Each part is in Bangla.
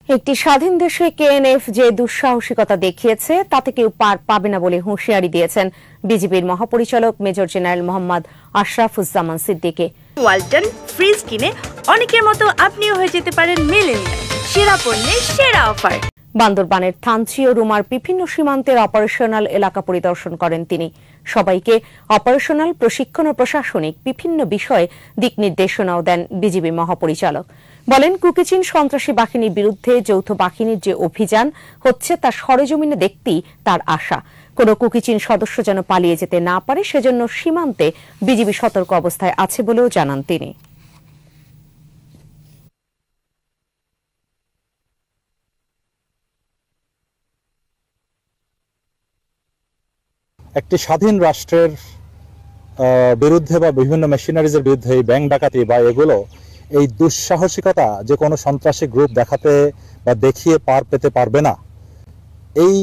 একটি স্বাধীন দেশে কেএনএফ যে দুঃসাহসিকতা দেখিয়েছে তাতে কেউ পার পাবে না বলে হুঁশিয়ারি দিয়েছেন বিজিবির মহাপরিচালক major general Mohammad Ashrafuzzaman Siddiqui. Walton fridge কিনে অনেকের মতো আপনিও হয়ে যেতে পারেন মিলেনিয়াল। সেরা পণ্যের সেরা অফার। বান্দরবানের থানচি ও রুমার বিভিন্ন সীমান্তের অপারেশনাল এলাকা পরিদর্শন করেন তিনি। সবাইকে অপারেশনাল প্রশিক্ষণ ও প্রশাসনিক বিভিন্ন বিষয়ে দিক নির্দেশনাও দেন বিজিবি মহাপরিচালক। বলেন, কুকিচিন সন্ত্রাসী বাহিনীর বিরুদ্ধে যৌথ বাহিনীর যে অভিযান হচ্ছে তা সরেজমিনে দেখতেই তার আশা। কোন কুকিচিন সদস্য যেন পালিয়ে যেতে না পারে সেজন্য সীমান্তে বিজিবি সতর্ক অবস্থায় আছে বলেও জানান তিনি। একটি স্বাধীন রাষ্ট্রের বিরুদ্ধে বা বিভিন্ন মেশিনারিজের বিরুদ্ধে এই ব্যাংক ডাকাতি বা এগুলো এই দুঃসাহসিকতা যে কোনো সন্ত্রাসী গ্রুপ দেখাতে বা দেখিয়ে পার পেতে পারবে না, এই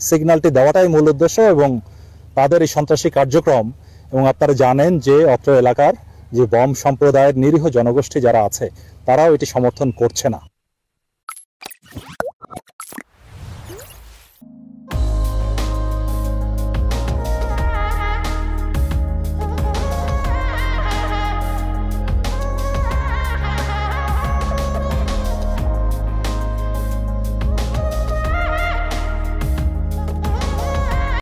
সিগন্যালটি দেওয়াটাই মূল উদ্দেশ্য এবং তাদের এই সন্ত্রাসী কার্যক্রম। এবং আপনারা জানেন যে অত্র এলাকার যে বম সম্প্রদায়ের নিরীহ জনগোষ্ঠী যারা আছে তারাও এটি সমর্থন করছে না।